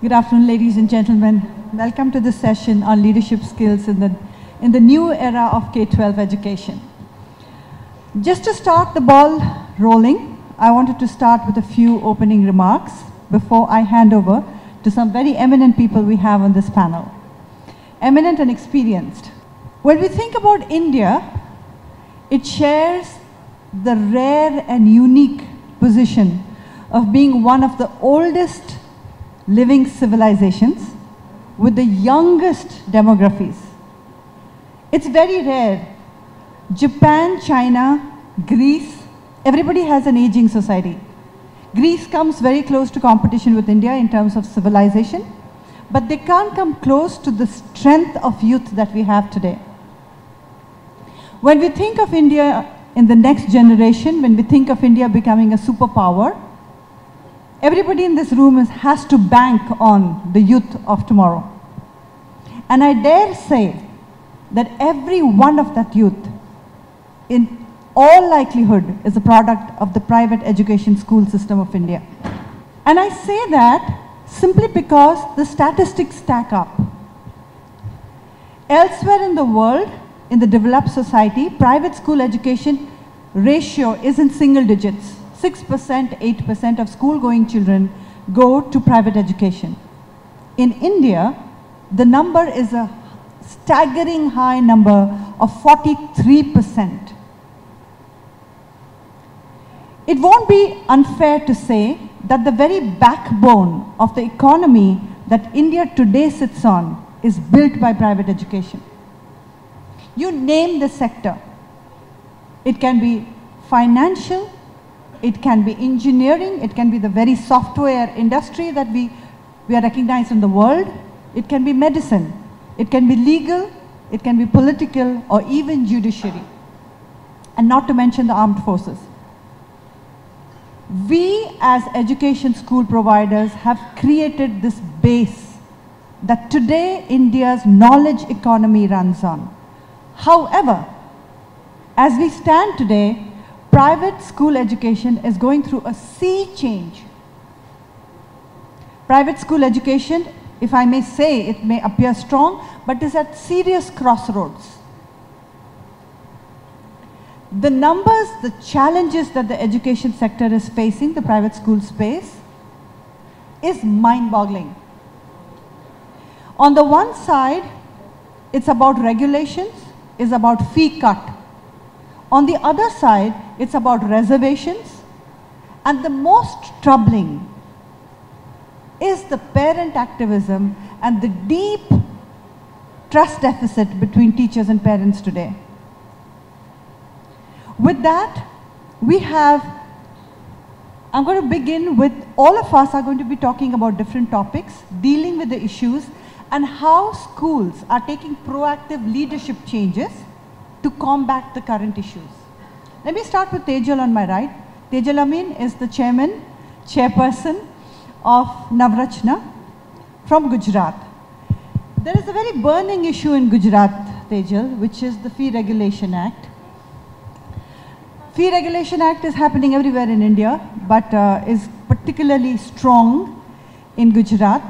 Good afternoon, ladies and gentlemen. Welcome to this session on leadership skills in the new era of K-12 education. Just to start the ball rolling, I wanted to start with a few opening remarks before I hand over to some very eminent people we have on this panel. Eminent and experienced. When we think about India, it shares the rare and unique position of being one of the oldest living civilizations with the youngest demographies. It's very rare. Japan, China, Greece, everybody has an aging society. Greece comes very close to competition with India in terms of civilization, but they can't come close to the strength of youth that we have today. When we think of India in the next generation, when we think of India becoming a superpower, everybody in this room has to bank on the youth of tomorrow. And I dare say that every one of that youth, in all likelihood, is a product of the private education school system of India. And I say that simply because the statistics stack up. Elsewhere in the world, in the developed society, private school education ratio is in single digits. 6%, 8% of school-going children go to private education. In India, the number is a staggering high number of 43%. It won't be unfair to say that the very backbone of the economy that India today sits on is built by private education. You name the sector. It can be financial, it can be engineering, it can be the very software industry that we are recognized in the world, it can be medicine, it can be legal, it can be political, or even judiciary, and not to mention the armed forces. We as education school providers have created this base that today India's knowledge economy runs on. However, as we stand today, private school education is going through a sea change. Private school education, if I may say, it may appear strong, but is at serious crossroads. The numbers, the challenges that the education sector is facing, the private school space, is mind-boggling. On the one side, it's about regulations, it's about fee cut. On the other side, it's about reservations, and the most troubling is the parent activism and the deep trust deficit between teachers and parents today. With that, I'm going to begin with, all of us are going to be talking about different topics, dealing with the issues, and how schools are taking proactive leadership changes to combat the current issues. Let me start with Tejal on my right. Tejal Amin is the chairperson of Navrachna from Gujarat. There is a very burning issue in Gujarat, Tejal, which is the Fee Regulation Act. Fee Regulation Act is happening everywhere in India, but is particularly strong in Gujarat.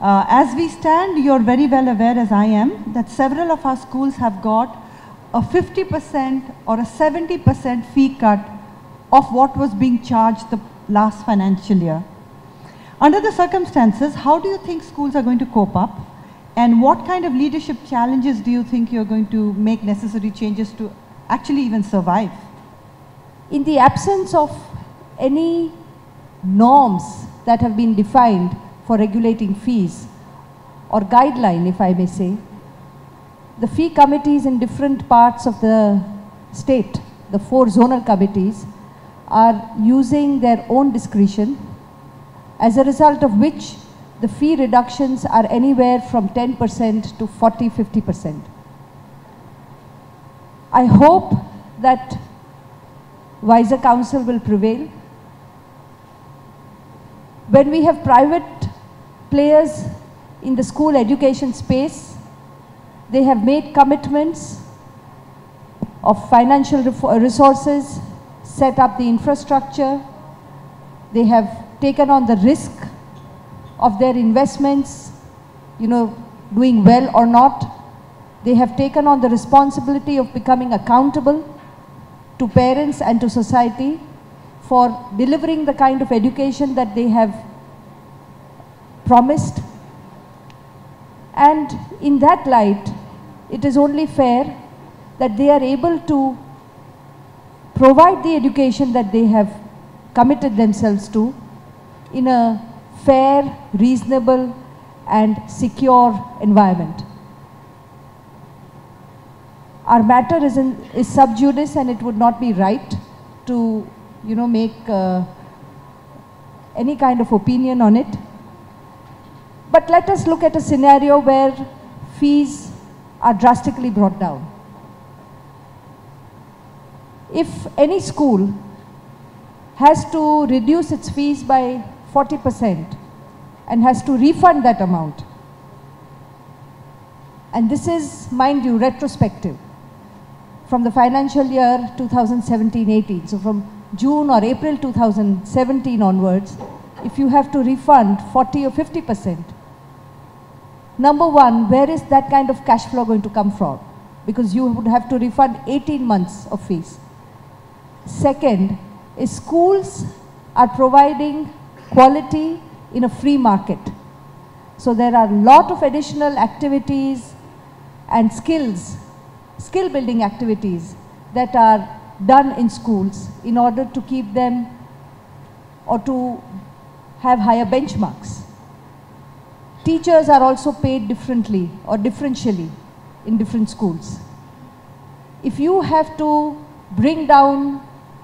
As we stand, you're very well aware, as I am, that several of our schools have got a 50% or a 70% fee cut of what was being charged the last financial year. Under the circumstances, how do you think schools are going to cope up? And what kind of leadership challenges do you think you're going to make necessary changes to actually even survive? In the absence of any norms that have been defined for regulating fees, or guideline, if I may say, the fee committees in different parts of the state, the 4 zonal committees, are using their own discretion, as a result of which the fee reductions are anywhere from 10% to 40–50%. I hope that wiser counsel will prevail. When we have private players in the school education space, they have made commitments of financial resources, set up the infrastructure, they have taken on the risk of their investments, doing well or not. They have taken on the responsibility of becoming accountable to parents and to society for delivering the kind of education that they have promised. And in that light, it is only fair that they are able to provide the education that they have committed themselves to in a fair, reasonable and secure environment. Our matter is sub judice, and it would not be right to make any kind of opinion on it. But let us look at a scenario where fees are drastically brought down. If any school has to reduce its fees by 40% and has to refund that amount, and this is, mind you, retrospective from the financial year 2017-18, so from June or April 2017 onwards, if you have to refund 40 or 50%, number one, where is that kind of cash flow going to come from? Because you would have to refund 18 months of fees. Second, is schools are providing quality in a free market. So there are a lot of additional activities and skill building activities that are done in schools in order to keep them or to have higher benchmarks. Teachers are also paid differently or differentially in different schools. If you have to bring down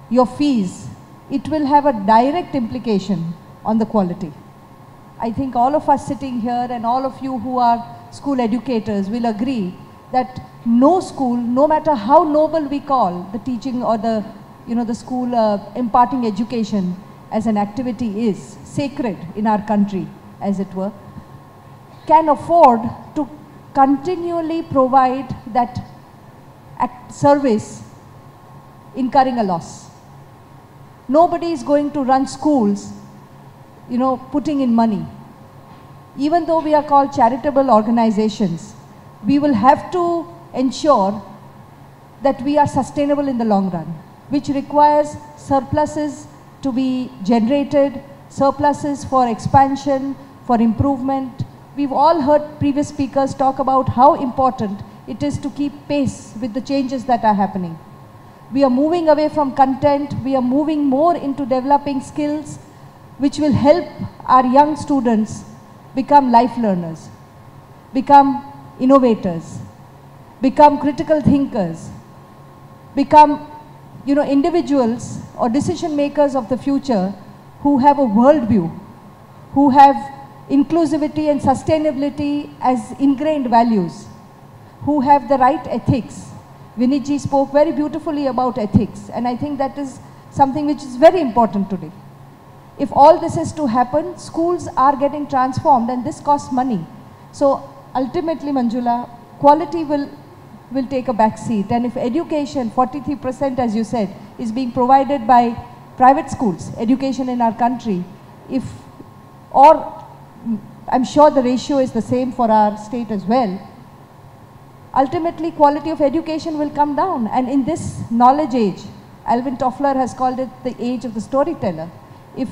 your fees, it will have a direct implication on the quality. I think all of us sitting here and all of you who are school educators will agree that no school, no matter how noble we call the teaching or the school imparting education as an activity is, sacred in our country as it were, can afford to continually provide that service incurring a loss. Nobody is going to run schools, putting in money. Even though we are called charitable organizations, we will have to ensure that we are sustainable in the long run, which requires surpluses to be generated, surpluses for expansion, for improvement. We've all heard previous speakers talk about how important it is to keep pace with the changes that are happening. We are moving away from content, we are moving more into developing skills which will help our young students become life learners, become innovators, become critical thinkers, become individuals or decision makers of the future who have a worldview, who have inclusivity and sustainability as ingrained values, who have the right ethics. Vinitji spoke very beautifully about ethics, and I think that is something which is very important today. If all this is to happen, schools are getting transformed and this costs money. So ultimately, Manjula, quality will take a back seat, and if education, 43% as you said, is being provided by private schools, education in our country, I'm sure the ratio is the same for our state as well, ultimately quality of education will come down. And in this knowledge age, Alvin Toffler has called it the age of the storyteller. If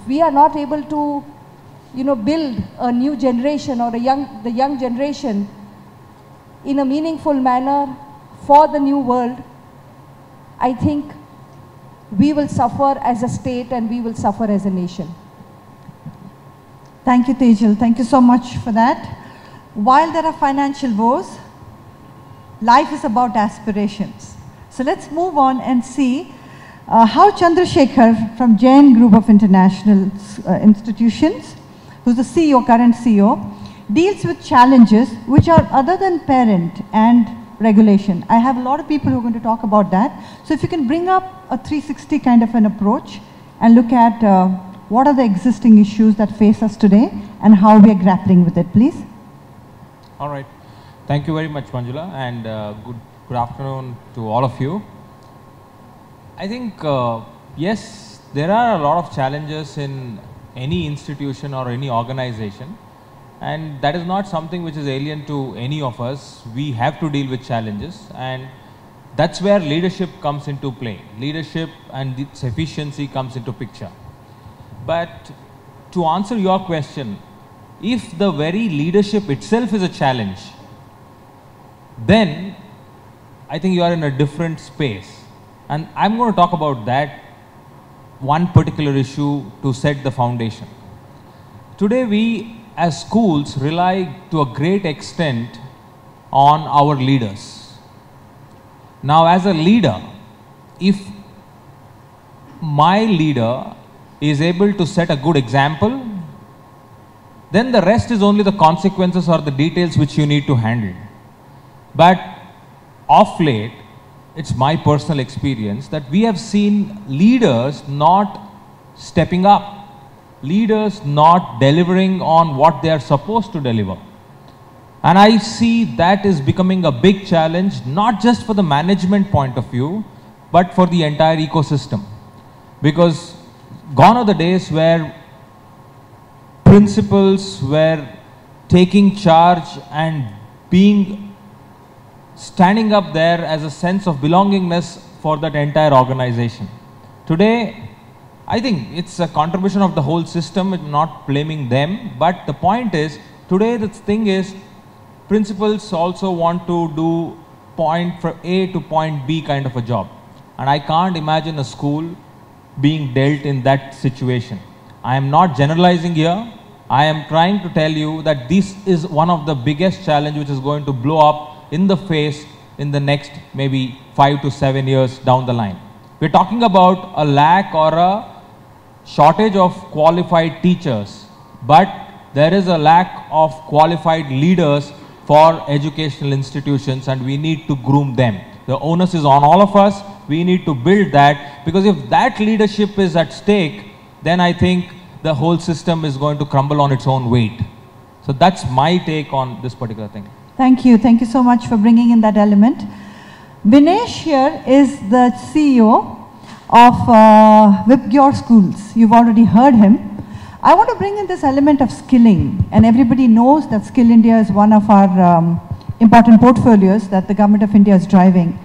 we are not able to build a new generation or the young generation in a meaningful manner for the new world, I think we will suffer as a state and we will suffer as a nation. Thank you, Tejal. Thank you so much for that. While there are financial woes, life is about aspirations. So let's move on and see how Chandrasekhar from Jain Group of International Institutions, who's the CEO, current CEO, deals with challenges which are other than parent and regulation. I have a lot of people who are going to talk about that. So if you can bring up a 360 kind of an approach and look at what are the existing issues that face us today and how we are grappling with it, please. All right. Thank you very much, Manjula, and good afternoon to all of you. I think, yes, there are a lot of challenges in any institution or any organization, and that is not something which is alien to any of us. We have to deal with challenges, and that's where leadership comes into play. Leadership and its efficiency comes into picture. But to answer your question, if the very leadership itself is a challenge, then I think you are in a different space. And I'm going to talk about that one particular issue to set the foundation. Today we as schools rely to a great extent on our leaders. Now as a leader, if my leader is able to set a good example, then the rest is only the consequences or the details which you need to handle. But of late, it's my personal experience that we have seen leaders not stepping up, leaders not delivering on what they are supposed to deliver. And I see that is becoming a big challenge, not just for the management point of view, but for the entire ecosystem. Because gone are the days where principals were taking charge and standing up there as a sense of belongingness for that entire organization. Today, I think it's a contribution of the whole system, I'm not blaming them, but the point is, today the thing is, principals also want to do point from A to point B kind of a job. And I can't imagine a school being dealt in that situation. I am not generalizing here. I am trying to tell you that this is one of the biggest challenges which is going to blow up in the face in the next maybe 5 to 7 years down the line. We're talking about a lack or a shortage of qualified teachers, but there is a lack of qualified leaders for educational institutions, and we need to groom them. The onus is on all of us. We need to build that, because if that leadership is at stake, then I think the whole system is going to crumble on its own weight. So that's my take on this particular thing. Thank you. Thank you so much for bringing in that element. Vinesh here is the CEO of Whip Your Schools. You've already heard him. I want to bring in this element of skilling, and everybody knows that Skill India is one of our important portfolios that the Government of India is driving.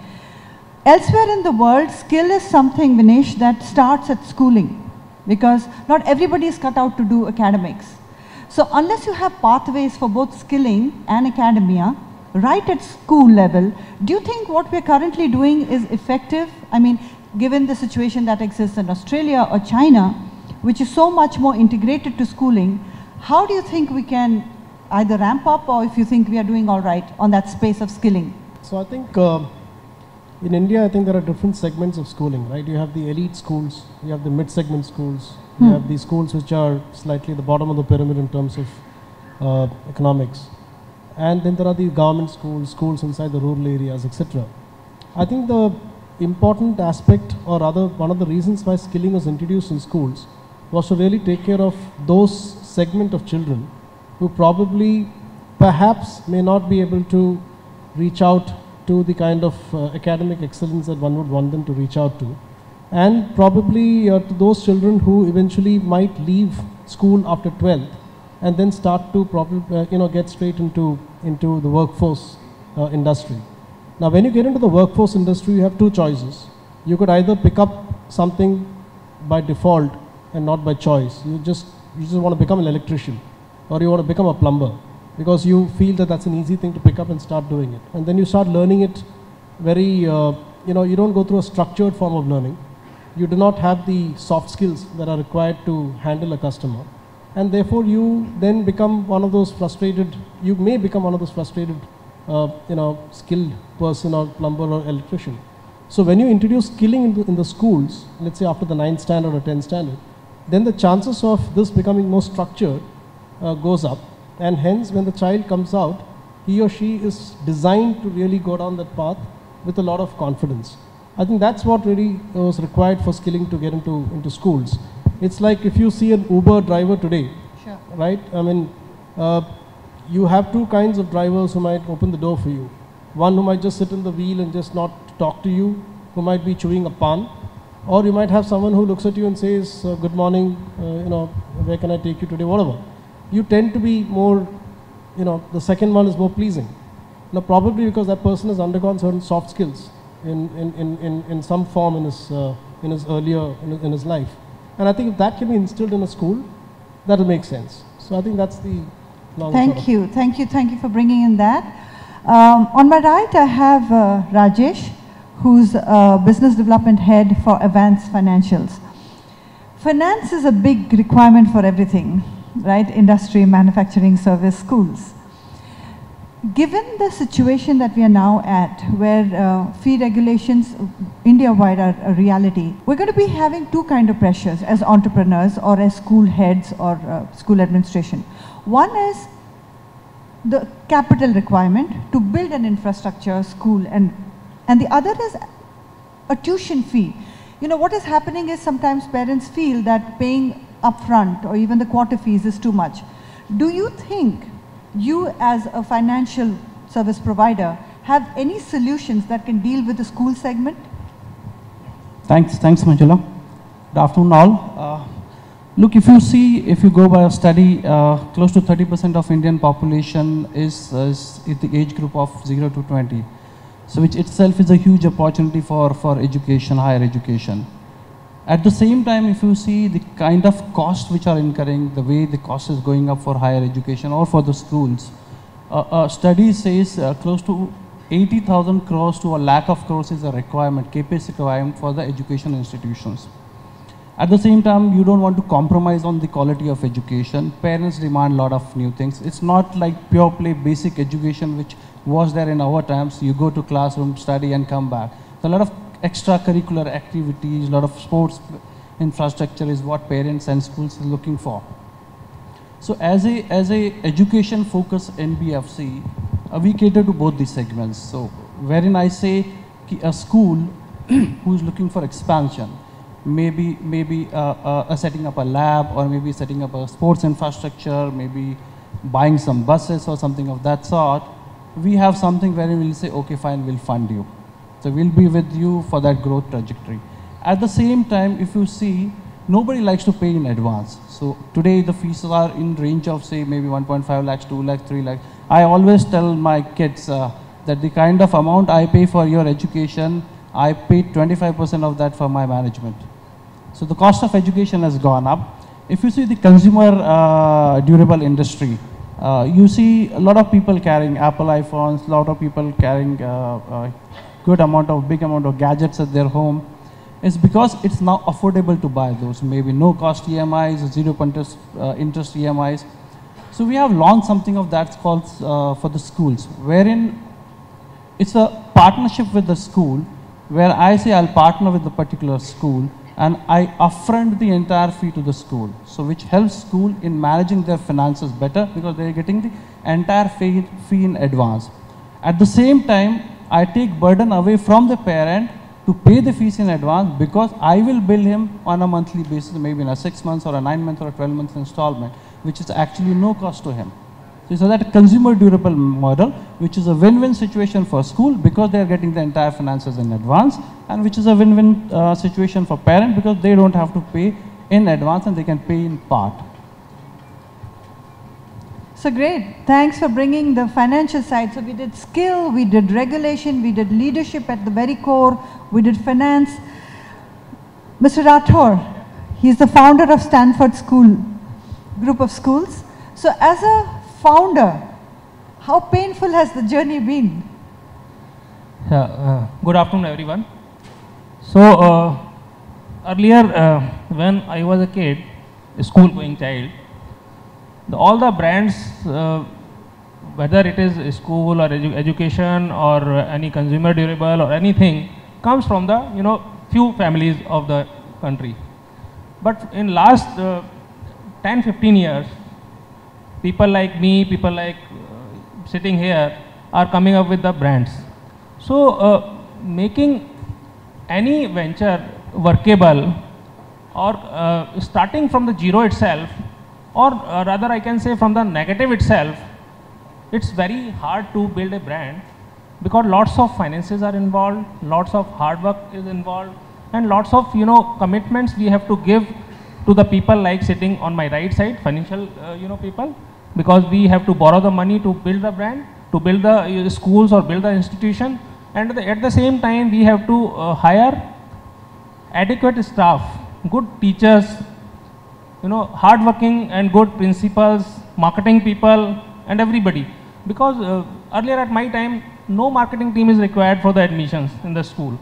Elsewhere in the world, skill is something, Vinesh, that starts at schooling, because not everybody is cut out to do academics. So unless you have pathways for both skilling and academia, right at school level, do you think what we're currently doing is effective? I mean, given the situation that exists in Australia or China, which is so much more integrated to schooling, how do you think we can either ramp up, or if you think we are doing all right on that space of skilling? So I think in India, I think there are different segments of schooling, right? You have the elite schools, you have the mid-segment schools, you have the schools which are slightly the bottom of the pyramid in terms of economics. And then there are the government schools, schools inside the rural areas, etc. I think the important aspect, or rather one of the reasons why skilling was introduced in schools, was to really take care of those segment of children who probably, perhaps, may not be able to reach out to the kind of academic excellence that one would want them to reach out to. And probably to those children who eventually might leave school after 12th and then start to probably get straight into the workforce industry. Now when you get into the workforce industry, you have two choices. You could either pick up something by default and not by choice. You just want to become an electrician, or you want to become a plumber, because you feel that that's an easy thing to pick up and start doing it. And then you start learning it very, you don't go through a structured form of learning. You do not have the soft skills that are required to handle a customer. And therefore you then become one of those frustrated, you may become one of those frustrated, skilled person or plumber or electrician. So when you introduce skilling in the schools, let's say after the 9th standard or 10th standard, then the chances of this becoming more structured goes up. And hence when the child comes out, he or she is designed to really go down that path with a lot of confidence. I think that's what really was required for skilling to get into schools. It's like if you see an Uber driver today, sure, right? I mean, you have two kinds of drivers who might open the door for you. One who might just sit in the wheel and just not talk to you, who might be chewing a pan, Or you might have someone who looks at you and says, good morning, where can I take you today, whatever. You tend to be more, the second one is more pleasing. Now, probably because that person has undergone certain soft skills in some form in his life. And I think if that can be instilled in a school, that'll make sense. So I think that's the long Thank you for bringing in that. On my right, I have Rajesh, who's Business Development Head for Advanced Financials. Finance is a big requirement for everything, right? Industry, manufacturing, service, schools. Given the situation that we are now at, where fee regulations India-wide are a reality, we're going to be having two kinds of pressures as entrepreneurs or as school heads or school administration. One is the capital requirement to build an infrastructure, school, and the other is a tuition fee. What is happening is sometimes parents feel that paying upfront or even the quarter fees is too much. Do you think you as a financial service provider have any solutions that can deal with the school segment? Thanks Manjula. Good afternoon all. Look, if you go by a study, close to 30% of Indian population is the age group of 0 to 20. So which itself is a huge opportunity for education, higher education. At the same time, if you see the kind of costs which are incurring, the way the cost is going up for higher education or for the schools, a study says close to 80,000 crores to a lakh of crores is a requirement, CapEx requirement for the education institutions. At the same time, you don't want to compromise on the quality of education. Parents demand a lot of new things. It's not like pure play basic education which was there in our times. You go to classroom, study and come back. So a lot of extracurricular activities, a lot of sports infrastructure is what parents and schools are looking for. So as a education focused NBFC, we cater to both these segments. So wherein I say a school who is looking for expansion, maybe setting up a lab or maybe setting up a sports infrastructure, maybe buying some buses or something of that sort, we have something where we'll say, okay, fine, we'll fund you. So we'll be with you for that growth trajectory. At the same time, if you see, nobody likes to pay in advance. So today the fees are in range of say maybe 1.5 lakhs, 2 lakhs, 3 lakhs. I always tell my kids that the kind of amount I pay for your education, I pay 25% of that for my management. So the cost of education has gone up. If you see the consumer durable industry, you see a lot of people carrying Apple iPhones, a lot of people carrying big amount of gadgets at their home. It's because it's now affordable to buy those, maybe no cost EMIs, 0% interest EMIs. So we have launched something of that called for the schools, wherein it's a partnership with the school, where I say I'll partner with the particular school and I upfront the entire fee to the school. So which helps school in managing their finances better because they're getting the entire fee in advance. At the same time, I take burden away from the parent to pay the fees in advance because I will bill him on a monthly basis, maybe in a 6 months or a 9 month or a 12 month installment, which is actually no cost to him. So that consumer durable model, which is a win-win situation for school because they are getting the entire finances in advance, and which is a win-win situation for parent because they don't have to pay in advance and they can pay in part. So great. Thanks for bringing the financial side. So we did skill, we did regulation, we did leadership at the very core, we did finance. Mr. Rathore, he's the founder of Stanford Group of Schools. So as a founder, how painful has the journey been? Good afternoon, everyone. So earlier, when I was a kid, a school-going child, all the brands, whether it is a school or education or any consumer durable or anything, comes from the few families of the country. But in last 10-15 years, people like me, people like sitting here are coming up with the brands. So making any venture workable or starting from the zero itself, or rather I can say from the negative itself, it's very hard to build a brand because lots of finances are involved, lots of hard work is involved, and lots of commitments we have to give to the people like sitting on my right side, financial people, because we have to borrow the money to build the brand, to build the schools or build the institution, and at the same time we have to hire adequate staff, good teachers, hardworking and good principals, marketing people, and everybody. Because earlier at my time, no marketing team is required for the admissions in the school.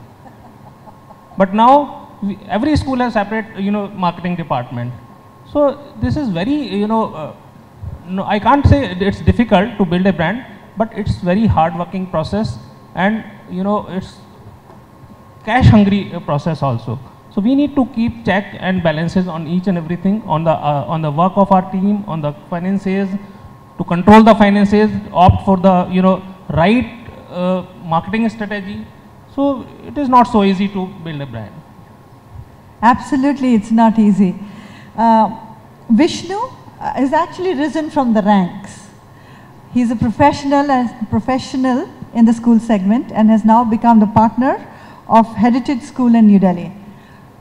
But now, every school has separate, marketing department. So this is very, no, I can't say it's difficult to build a brand, but it's very hard-working process, and it's cash-hungry process also. So we need to keep check and balances on each and everything, on the work of our team, on the finances, to control the finances, opt for the right marketing strategy. So it is not so easy to build a brand. Absolutely, it's not easy. Vishnu is actually risen from the ranks. He's a professional in the school segment and has now become the partner of Heritage School in New Delhi.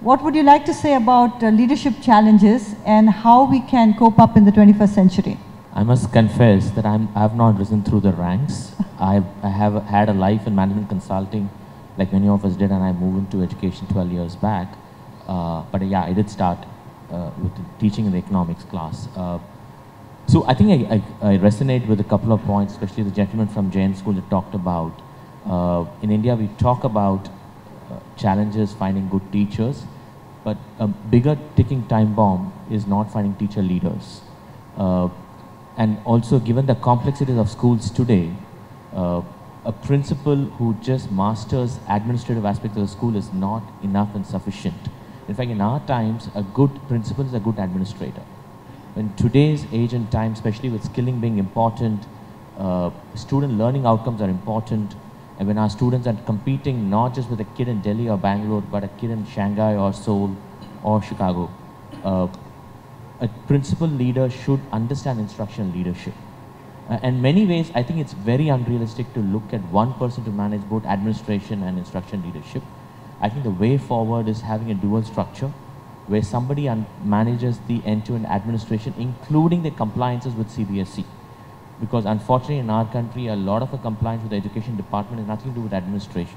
What would you like to say about leadership challenges and how we can cope up in the 21st century? I must confess that I have not risen through the ranks. I have had a life in management consulting like many of us did, and I moved into education 12 years back. But yeah, I did start with teaching in the economics class. So I think I resonate with a couple of points, especially the gentleman from Jain School that talked about. In India, we talk about challenges finding good teachers, but a bigger ticking time bomb is not finding teacher leaders. And also, given the complexities of schools today, a principal who just masters administrative aspects of the school is not enough and sufficient. In fact, in our times, a good principal is a good administrator. In today's age and time, especially with skilling being important, student learning outcomes are important, and when our students are competing not just with a kid in Delhi or Bangalore, but a kid in Shanghai or Seoul or Chicago, a principal leader should understand instructional leadership. In many ways, I think it's very unrealistic to look at one person to manage both administration and instruction leadership. I think the way forward is having a dual structure where somebody manages the end-to-end administration, including the compliances with CBSE. Because unfortunately in our country, a lot of the compliance with the education department has nothing to do with administration,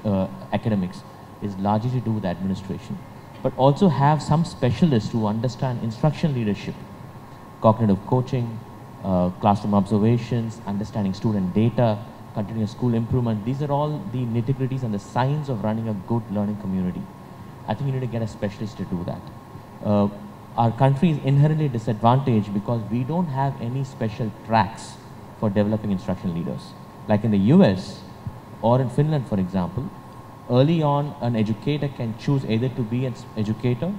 academics, is largely to do with administration. But also have some specialists who understand instruction leadership, cognitive coaching, classroom observations, understanding student data, continuous school improvement. These are all the nitty-gritties and the signs of running a good learning community. I think you need to get a specialist to do that. Our country is inherently disadvantaged because we don't have any special tracks for developing instruction leaders. Like in the US or in Finland, for example, early on an educator can choose either to be an educator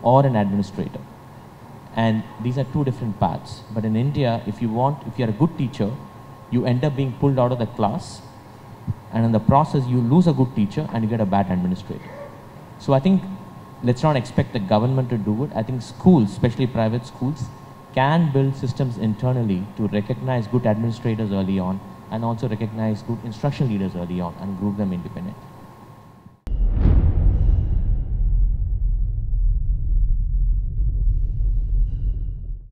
or an administrator. And these are two different paths. But in India, if you're a good teacher, you end up being pulled out of the class, and in the process you lose a good teacher and you get a bad administrator. So I think let's not expect the government to do it. I think schools, especially private schools, can build systems internally to recognize good administrators early on and also recognize good instruction leaders early on and group them independently.